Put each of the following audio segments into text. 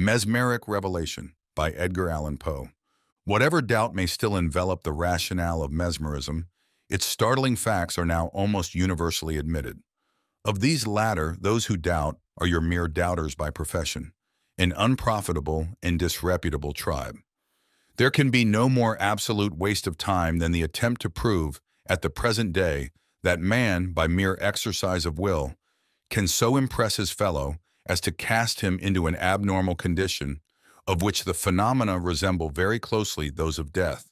Mesmeric Revelation by Edgar Allan Poe. Whatever doubt may still envelop the rationale of mesmerism, its startling facts are now almost universally admitted. Of these latter, those who doubt are your mere doubters by profession, an unprofitable and disreputable tribe. There can be no more absolute waste of time than the attempt to prove, at the present day, that man, by mere exercise of will, can so impress his fellow as to cast him into an abnormal condition of which the phenomena resemble very closely those of death,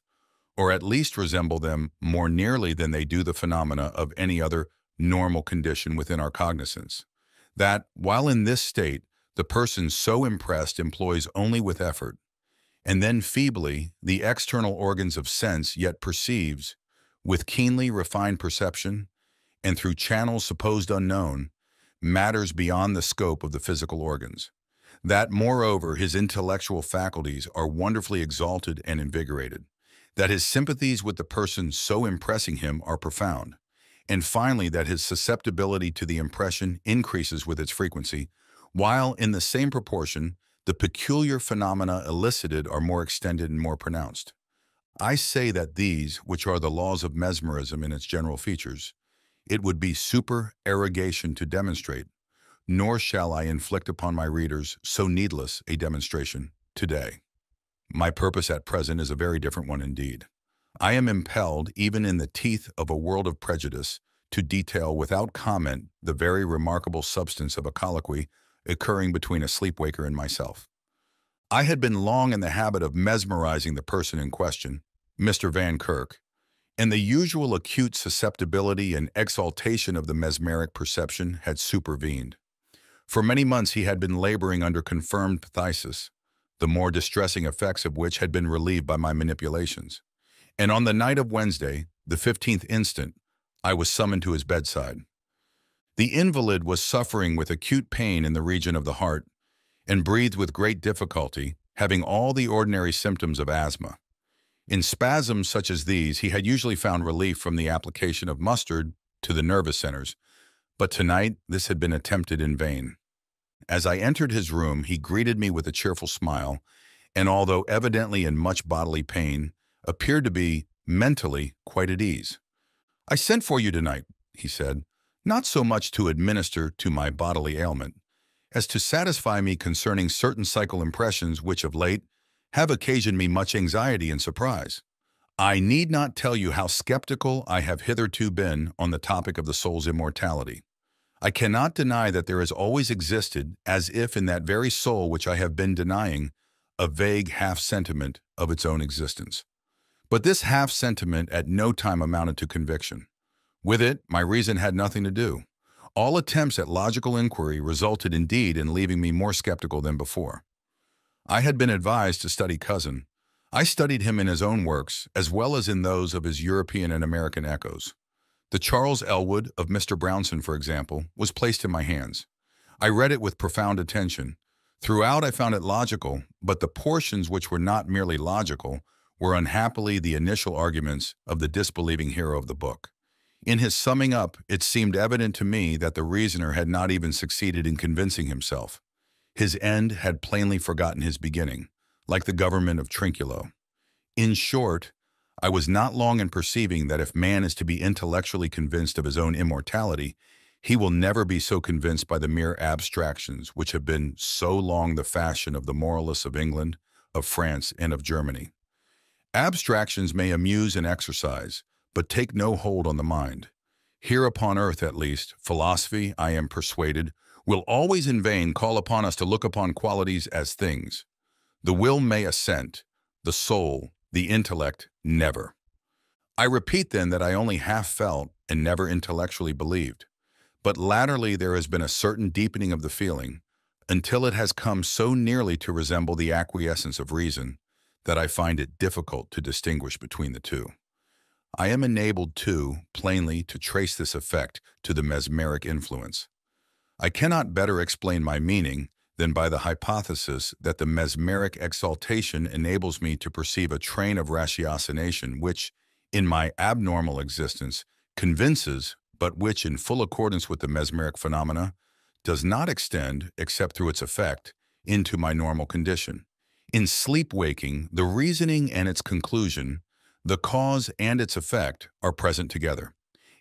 or at least resemble them more nearly than they do the phenomena of any other normal condition within our cognizance. That, while in this state, the person so impressed employs only with effort, and then feebly, the external organs of sense yet perceives, with keenly refined perception, and through channels supposed unknown, matters beyond the scope of the physical organs. That, moreover, his intellectual faculties are wonderfully exalted and invigorated. That his sympathies with the person so impressing him are profound. And finally, that his susceptibility to the impression increases with its frequency, while in the same proportion, the peculiar phenomena elicited are more extended and more pronounced. I say that these, which are the laws of mesmerism in its general features, it would be supererogation to demonstrate, nor shall I inflict upon my readers so needless a demonstration today. My purpose at present is a very different one indeed. I am impelled, even in the teeth of a world of prejudice, to detail without comment the very remarkable substance of a colloquy occurring between a sleepwaker and myself. I had been long in the habit of mesmerizing the person in question, Mr. Van Kirk, and the usual acute susceptibility and exaltation of the mesmeric perception had supervened. For many months he had been laboring under confirmed phthisis, the more distressing effects of which had been relieved by my manipulations. And on the night of Wednesday, the 15th instant, I was summoned to his bedside. The invalid was suffering with acute pain in the region of the heart, and breathed with great difficulty, having all the ordinary symptoms of asthma. In spasms such as these, he had usually found relief from the application of mustard to the nervous centers, but tonight this had been attempted in vain. As I entered his room, he greeted me with a cheerful smile, and although evidently in much bodily pain, appeared to be, mentally, quite at ease. "I sent for you tonight," he said, "not so much to administer to my bodily ailment, as to satisfy me concerning certain psychical impressions which of late have occasioned me much anxiety and surprise. I need not tell you how skeptical I have hitherto been on the topic of the soul's immortality. I cannot deny that there has always existed, as if in that very soul which I have been denying, a vague half-sentiment of its own existence. But this half-sentiment at no time amounted to conviction. With it, my reason had nothing to do. All attempts at logical inquiry resulted indeed in leaving me more skeptical than before. I had been advised to study Cousin. I studied him in his own works, as well as in those of his European and American echoes. The Charles Elwood of Mr. Brownson, for example, was placed in my hands. I read it with profound attention. Throughout I found it logical, but the portions which were not merely logical were unhappily the initial arguments of the disbelieving hero of the book. In his summing up, it seemed evident to me that the reasoner had not even succeeded in convincing himself. His end had plainly forgotten his beginning, like the government of Trinculo. In short, I was not long in perceiving that if man is to be intellectually convinced of his own immortality, he will never be so convinced by the mere abstractions which have been so long the fashion of the moralists of England, of France, and of Germany. Abstractions may amuse and exercise, but take no hold on the mind. Here upon earth, at least, philosophy, I am persuaded, will always in vain call upon us to look upon qualities as things. The will may assent, the soul, the intellect, never. I repeat then that I only half felt and never intellectually believed. But latterly there has been a certain deepening of the feeling, until it has come so nearly to resemble the acquiescence of reason, that I find it difficult to distinguish between the two. I am enabled, too, plainly to trace this effect to the mesmeric influence. I cannot better explain my meaning than by the hypothesis that the mesmeric exaltation enables me to perceive a train of ratiocination which, in my abnormal existence, convinces, but which, in full accordance with the mesmeric phenomena, does not extend, except through its effect, into my normal condition. In sleep-waking, the reasoning and its conclusion, the cause and its effect, are present together.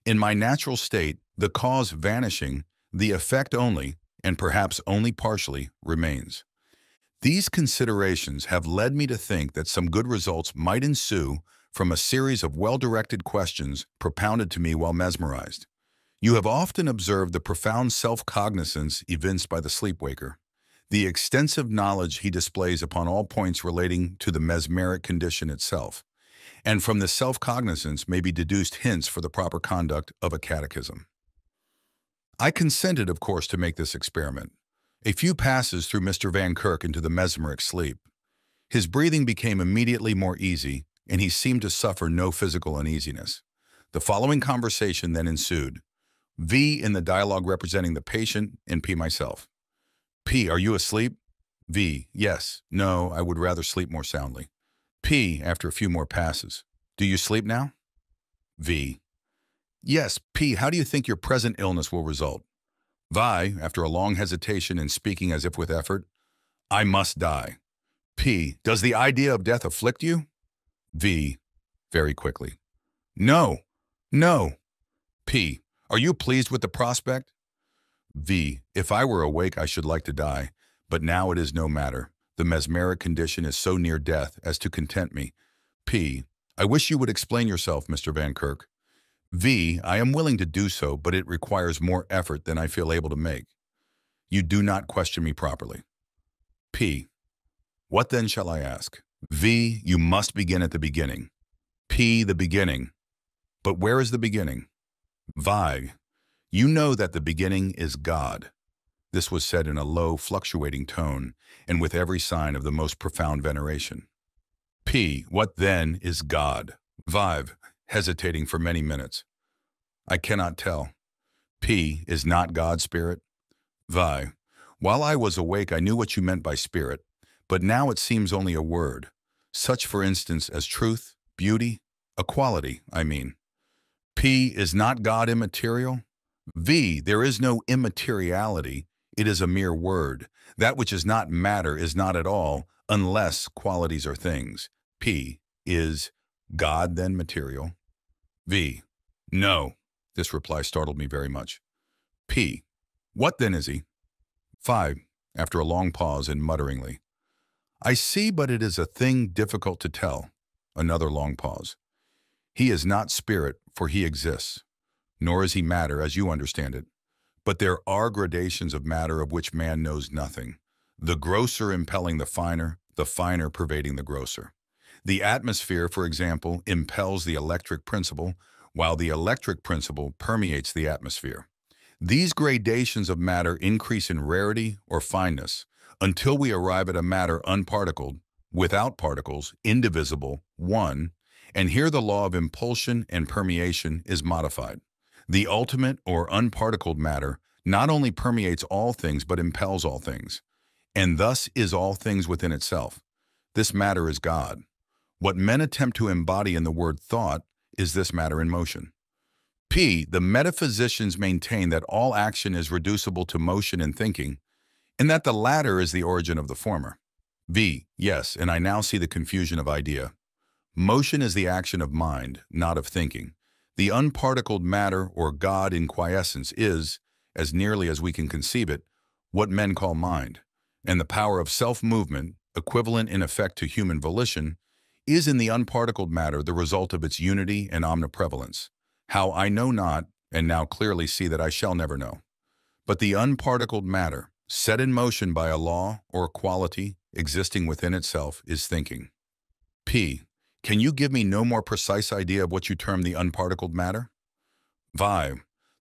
In my natural state, the cause vanishing, the effect only, and perhaps only partially, remains. These considerations have led me to think that some good results might ensue from a series of well-directed questions propounded to me while mesmerized. You have often observed the profound self-cognizance evinced by the sleepwaker, the extensive knowledge he displays upon all points relating to the mesmeric condition itself, and from the self-cognizance may be deduced hints for the proper conduct of a catechism. I consented, of course, to make this experiment. A few passes threw Mr. Van Kirk into the mesmeric sleep. His breathing became immediately more easy, and he seemed to suffer no physical uneasiness. The following conversation then ensued. V in the dialogue representing the patient, and P myself. P, are you asleep? V, yes. No, I would rather sleep more soundly. P, after a few more passes. Do you sleep now? V, yes. P, how do you think your present illness will result? Vi, after a long hesitation and speaking as if with effort. I must die. P, does the idea of death afflict you? V, very quickly. No, no. P, are you pleased with the prospect? V, if I were awake, I should like to die, but now it is no matter. The mesmeric condition is so near death as to content me. P, I wish you would explain yourself, Mr. Van Kirk. V, I am willing to do so, but it requires more effort than I feel able to make. You do not question me properly. P, what then shall I ask? V, you must begin at the beginning. P, the beginning. But where is the beginning? Vi, you know that the beginning is God. This was said in a low, fluctuating tone, and with every sign of the most profound veneration. P, what then is God? Vive, hesitating for many minutes. I cannot tell. P, is not God spirit? Vi, while I was awake I knew what you meant by spirit, but now it seems only a word, such for instance as truth, beauty, equality, I mean. P, is not God immaterial? V, there is no immateriality, it is a mere word. That which is not matter is not at all, unless qualities are things. P, is God then material? V, no. This reply startled me very much. P, what then is he? 5, after a long pause and mutteringly. I see, but it is a thing difficult to tell. Another long pause. He is not spirit, for he exists, nor is he matter as you understand it. But there are gradations of matter of which man knows nothing, the grosser impelling the finer pervading the grosser. The atmosphere, for example, impels the electric principle, while the electric principle permeates the atmosphere. These gradations of matter increase in rarity or fineness until we arrive at a matter unparticled, without particles, indivisible, one, and here the law of impulsion and permeation is modified. The ultimate or unparticled matter not only permeates all things but impels all things, and thus is all things within itself. This matter is God. What men attempt to embody in the word thought is this matter in motion. P, the metaphysicians maintain that all action is reducible to motion and thinking, and that the latter is the origin of the former. V, yes, and I now see the confusion of idea. Motion is the action of mind, not of thinking. The unparticled matter or God in quiescence is, as nearly as we can conceive it, what men call mind, and the power of self-movement, equivalent in effect to human volition, is in the unparticled matter the result of its unity and omniprevalence. How I know not, and now clearly see that I shall never know. But the unparticled matter, set in motion by a law or quality existing within itself, is thinking. P, can you give me no more precise idea of what you term the unparticled matter? Vi,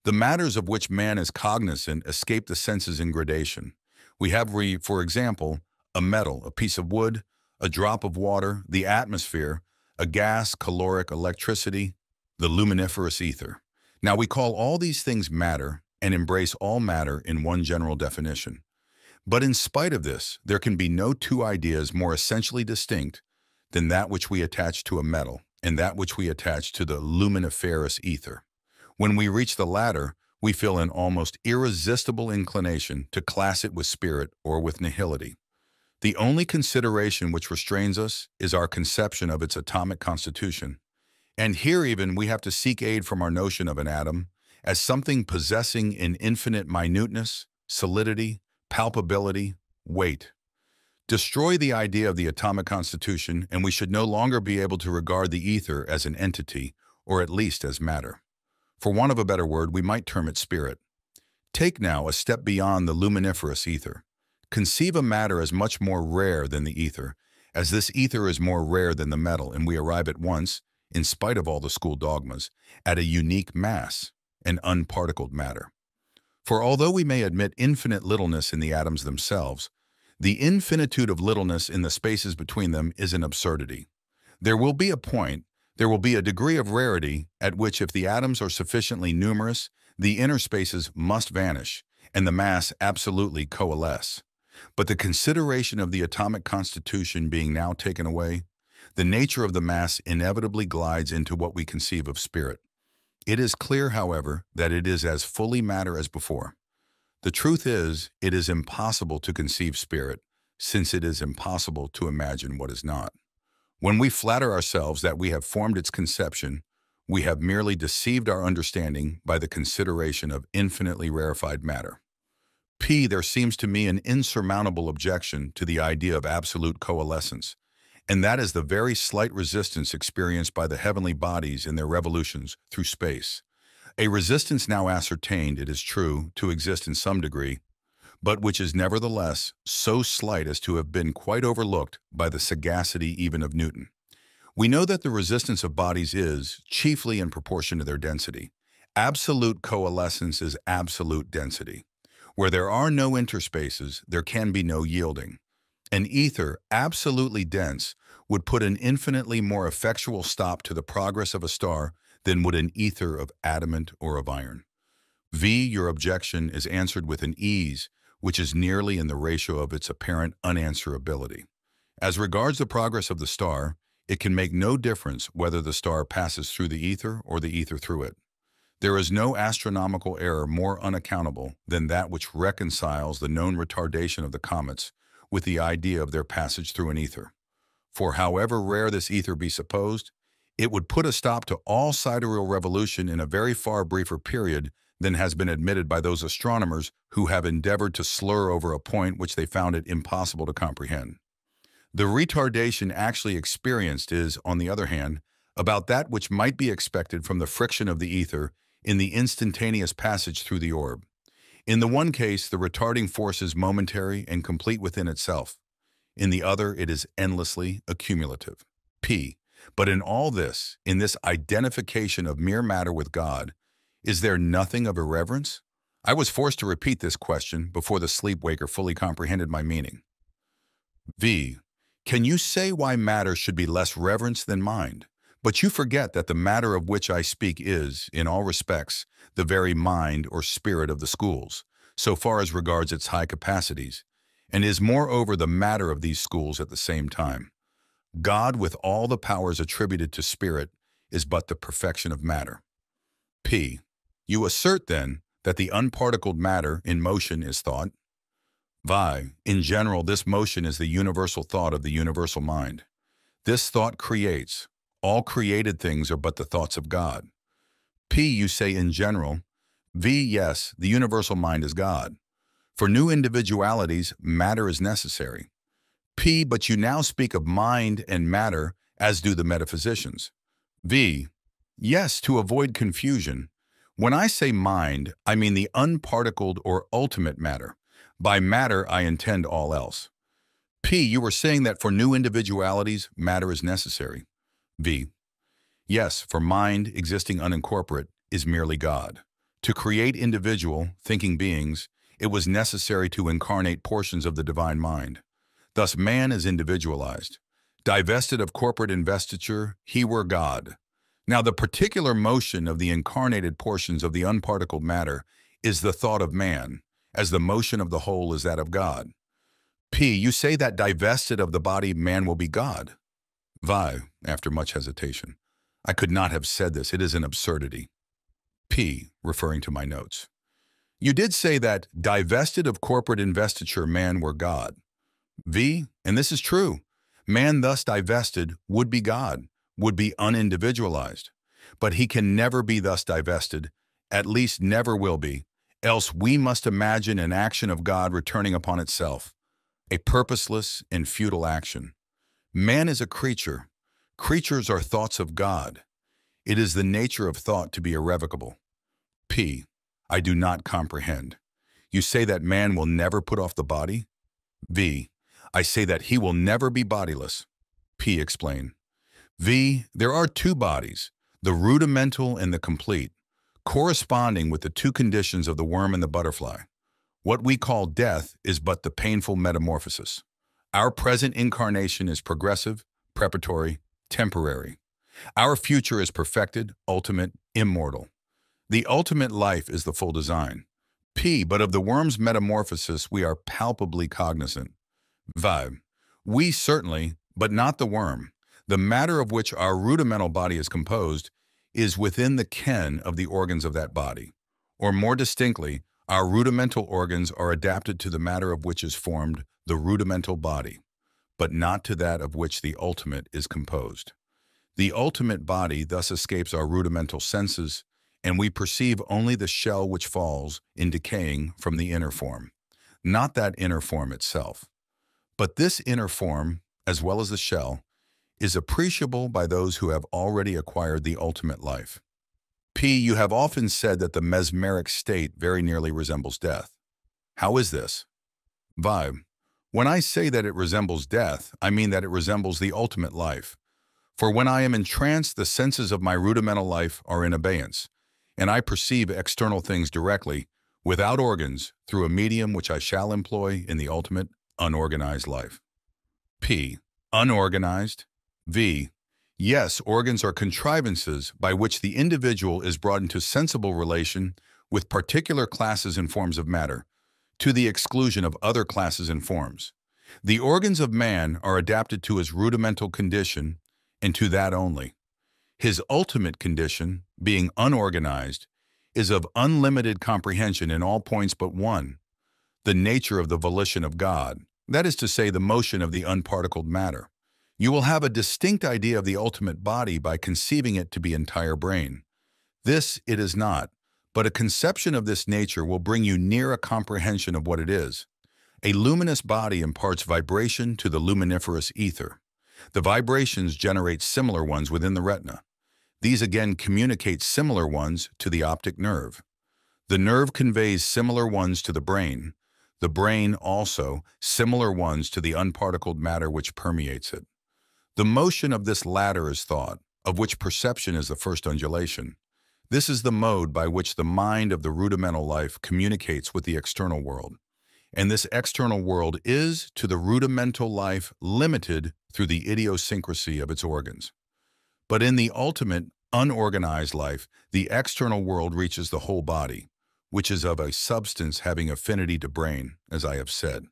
the matters of which man is cognizant escape the senses in gradation. We have, for example, a metal, a piece of wood, a drop of water, the atmosphere, a gas, caloric, electricity, the luminiferous ether. Now we call all these things matter and embrace all matter in one general definition. But in spite of this, there can be no two ideas more essentially distinct than that which we attach to a metal and that which we attach to the luminiferous ether. When we reach the latter, we feel an almost irresistible inclination to class it with spirit or with nihility. The only consideration which restrains us is our conception of its atomic constitution. And here even we have to seek aid from our notion of an atom as something possessing an infinite minuteness, solidity, palpability, weight. Destroy the idea of the atomic constitution, and we should no longer be able to regard the ether as an entity, or at least as matter. For want of a better word, we might term it spirit. Take now a step beyond the luminiferous ether. Conceive a matter as much more rare than the ether, as this ether is more rare than the metal, and we arrive at once, in spite of all the school dogmas, at a unique mass, an unparticled matter. For although we may admit infinite littleness in the atoms themselves, the infinitude of littleness in the spaces between them is an absurdity. There will be a point, there will be a degree of rarity at which if the atoms are sufficiently numerous, the inner spaces must vanish, and the mass absolutely coalesce. But the consideration of the atomic constitution being now taken away, the nature of the mass inevitably glides into what we conceive of spirit. It is clear, however, that it is as fully matter as before. The truth is, it is impossible to conceive spirit, since it is impossible to imagine what is not. When we flatter ourselves that we have formed its conception, we have merely deceived our understanding by the consideration of infinitely rarefied matter. There seems to me an insurmountable objection to the idea of absolute coalescence, and that is the very slight resistance experienced by the heavenly bodies in their revolutions through space. A resistance now ascertained, it is true, to exist in some degree, but which is nevertheless so slight as to have been quite overlooked by the sagacity even of Newton. We know that the resistance of bodies is, chiefly in proportion to their density. Absolute coalescence is absolute density. Where there are no interspaces, there can be no yielding. An ether, absolutely dense, would put an infinitely more effectual stop to the progress of a star than would an ether of adamant or of iron. Your objection is answered with an ease which is nearly in the ratio of its apparent unanswerability. As regards the progress of the star, it can make no difference whether the star passes through the ether or the ether through it. There is no astronomical error more unaccountable than that which reconciles the known retardation of the comets with the idea of their passage through an ether. For however rare this ether be supposed, it would put a stop to all sidereal revolution in a very far briefer period than has been admitted by those astronomers who have endeavored to slur over a point which they found it impossible to comprehend. The retardation actually experienced is, on the other hand, about that which might be expected from the friction of the ether in the instantaneous passage through the orb. In the one case, the retarding force is momentary and complete within itself. In the other, it is endlessly accumulative. But in all this, in this identification of mere matter with God, is there nothing of irreverence? I was forced to repeat this question before the sleepwaker fully comprehended my meaning. Can you say why matter should be less reverenced than mind? But you forget that the matter of which I speak is, in all respects, the very mind or spirit of the schools, so far as regards its high capacities, and is moreover the matter of these schools at the same time. God, with all the powers attributed to spirit, is but the perfection of matter. You assert, then, that the unparticled matter in motion is thought. In general, this motion is the universal thought of the universal mind. This thought creates. All created things are but the thoughts of God. You say in general. Yes, the universal mind is God. For new individualities, matter is necessary. But you now speak of mind and matter, as do the metaphysicians. Yes, to avoid confusion. When I say mind, I mean the unparticled or ultimate matter. By matter, I intend all else. You were saying that for new individualities, matter is necessary. Yes, for mind, existing unincorporate, is merely God. To create individual, thinking beings, it was necessary to incarnate portions of the divine mind. Thus man is individualized. Divested of corporate investiture, he were God. Now the particular motion of the incarnated portions of the unparticled matter is the thought of man, as the motion of the whole is that of God. You say that divested of the body, man will be God. After much hesitation. I could not have said this, it is an absurdity. Referring to my notes. You did say that, divested of corporate investiture, man were God. And this is true. Man thus divested would be God, would be unindividualized. But he can never be thus divested, at least never will be, else we must imagine an action of God returning upon itself, a purposeless and futile action. Man is a creature. Creatures are thoughts of God. It is the nature of thought to be irrevocable. P. I do not comprehend. You say that man will never put off the body? V. I say that he will never be bodiless. P. Explain. V. There are two bodies, the rudimental and the complete, corresponding with the two conditions of the worm and the butterfly. What we call death is but the painful metamorphosis. Our present incarnation is progressive, preparatory, temporary. Our future is perfected, ultimate, immortal. The ultimate life is the full design. P. But of the worm's metamorphosis we are palpably cognizant. V. We certainly, but not the worm. The matter of which our rudimental body is composed is within the ken of the organs of that body. Or more distinctly, our rudimental organs are adapted to the matter of which is formed the rudimental body, but not to that of which the ultimate is composed. The ultimate body thus escapes our rudimental senses, and we perceive only the shell which falls, in decaying, from the inner form, not that inner form itself. But this inner form, as well as the shell, is appreciable by those who have already acquired the ultimate life. P. You have often said that the mesmeric state very nearly resembles death. How is this? V. When I say that it resembles death, I mean that it resembles the ultimate life. For when I am entranced, the senses of my rudimental life are in abeyance, and I perceive external things directly, without organs, through a medium which I shall employ in the ultimate, unorganized life. P. Unorganized. V. Yes, organs are contrivances by which the individual is brought into sensible relation with particular classes and forms of matter, to the exclusion of other classes and forms. The organs of man are adapted to his rudimental condition, and to that only. His ultimate condition, being unorganized, is of unlimited comprehension in all points but one, the nature of the volition of God, that is to say, the motion of the unparticled matter. You will have a distinct idea of the ultimate body by conceiving it to be entire brain. This it is not, but a conception of this nature will bring you near a comprehension of what it is. A luminous body imparts vibration to the luminiferous ether. The vibrations generate similar ones within the retina. These again communicate similar ones to the optic nerve. The nerve conveys similar ones to the brain also similar ones to the unparticled matter which permeates it. The motion of this latter is thought, of which perception is the first undulation. This is the mode by which the mind of the rudimental life communicates with the external world. And this external world is, to the rudimental life, limited through the idiosyncrasy of its organs. But in the ultimate, unorganized life, the external world reaches the whole body, which is of a substance having affinity to brain, as I have said,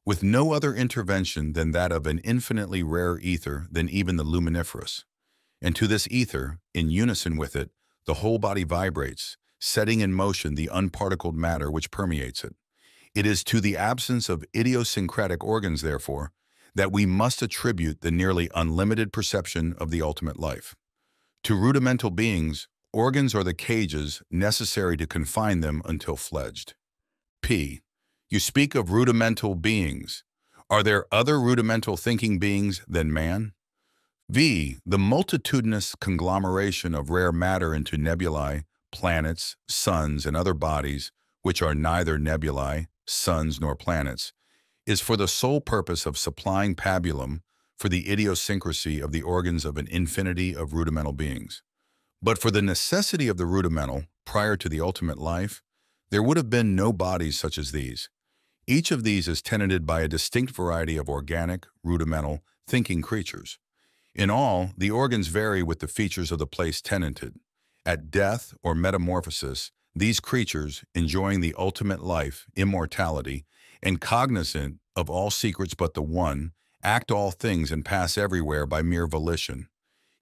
with no other intervention than that of an infinitely rarer ether than even the luminiferous. And to this ether, in unison with it, the whole body vibrates, setting in motion the unparticled matter which permeates it. It is to the absence of idiosyncratic organs, therefore, that we must attribute the nearly unlimited perception of the ultimate life. To rudimental beings, organs are the cages necessary to confine them until fledged. P. You speak of rudimental beings. Are there other rudimental thinking beings than man? V. The multitudinous conglomeration of rare matter into nebulae, planets, suns, and other bodies, which are neither nebulae, suns, nor planets, is for the sole purpose of supplying pabulum for the idiosyncrasy of the organs of an infinity of rudimental beings. But for the necessity of the rudimental, prior to the ultimate life, there would have been no bodies such as these. Each of these is tenanted by a distinct variety of organic, rudimental, thinking creatures. In all, the organs vary with the features of the place tenanted. At death or metamorphosis, these creatures, enjoying the ultimate life, immortality, and cognizant of all secrets but the one, act all things and pass everywhere by mere volition.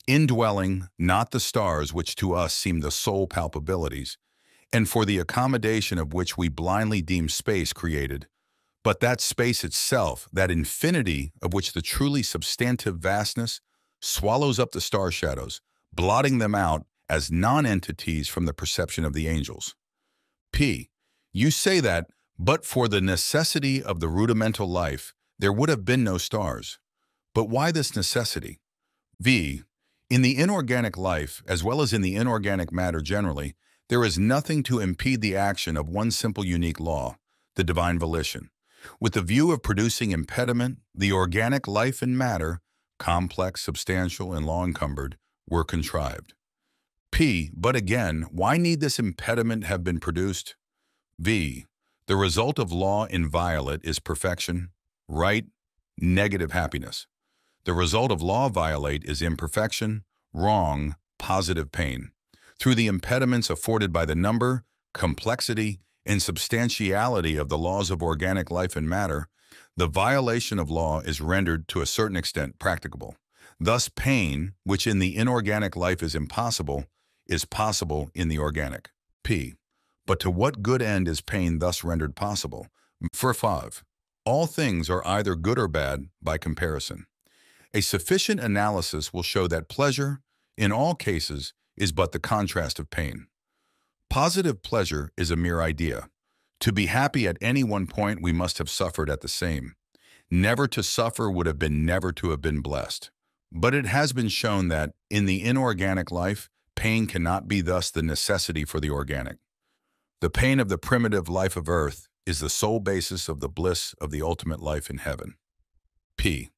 Indwelling, not the stars which to us seem the sole palpabilities, and for the accommodation of which we blindly deem space created, But that space itself, that infinity of which the truly substantive vastness swallows up the star shadows, blotting them out as non-entities from the perception of the angels. P. You say that, but for the necessity of the rudimental life, there would have been no stars. But why this necessity? V. In the inorganic life, as well as in the inorganic matter generally, there is nothing to impede the action of one simple unique law, the divine volition. With the view of producing impediment, the organic life and matter, complex, substantial, and law-encumbered, were contrived. P. But again, why need this impediment have been produced? V. The result of law inviolate is perfection, right, negative happiness. The result of law violate is imperfection, wrong, positive pain. Through the impediments afforded by the number, complexity, and substantiality of the laws of organic life and matter, the violation of law is rendered to a certain extent practicable. Thus pain, which in the inorganic life is possible in the organic. P. But to what good end is pain thus rendered possible? For 5. All things are either good or bad by comparison. A sufficient analysis will show that pleasure, in all cases, is but the contrast of pain. Positive pleasure is a mere idea. To be happy at any one point, we must have suffered at the same. Never to suffer would have been never to have been blessed. But it has been shown that, in the inorganic life, pain cannot be thus the necessity for the organic. The pain of the primitive life of earth is the sole basis of the bliss of the ultimate life in heaven. P.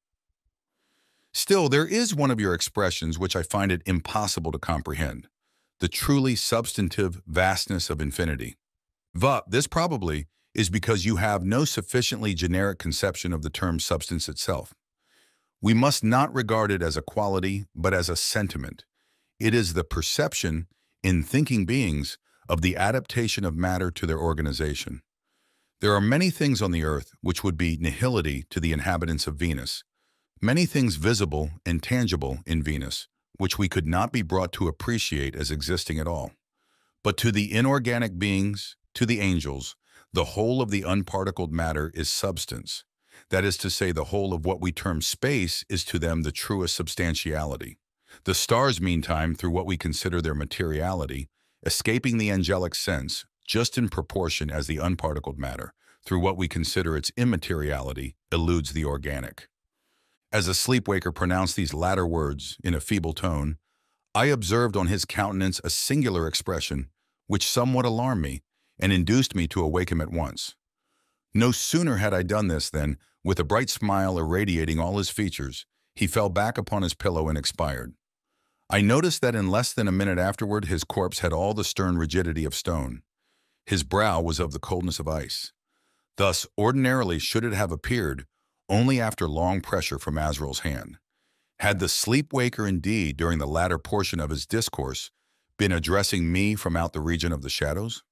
Still, there is one of your expressions which I find it impossible to comprehend, the truly substantive vastness of infinity. This probably is because you have no sufficiently generic conception of the term substance itself. We must not regard it as a quality, but as a sentiment. It is the perception, in thinking beings, of the adaptation of matter to their organization. There are many things on the earth which would be nihility to the inhabitants of Venus, many things visible and tangible in Venus, which we could not be brought to appreciate as existing at all. But to the inorganic beings, to the angels, the whole of the unparticled matter is substance. That is to say, the whole of what we term space is to them the truest substantiality. The stars, meantime, through what we consider their materiality, escaping the angelic sense, just in proportion as the unparticled matter, through what we consider its immateriality, eludes the organic. As the sleepwaker pronounced these latter words in a feeble tone, I observed on his countenance a singular expression which somewhat alarmed me and induced me to awake him at once. No sooner had I done this than, with a bright smile irradiating all his features, he fell back upon his pillow and expired. I noticed that in less than a minute afterward his corpse had all the stern rigidity of stone. His brow was of the coldness of ice. Thus, ordinarily should it have appeared, only after long pressure from Azrael's hand. Had the sleepwaker indeed, during the latter portion of his discourse, been addressing me from out the region of the shadows?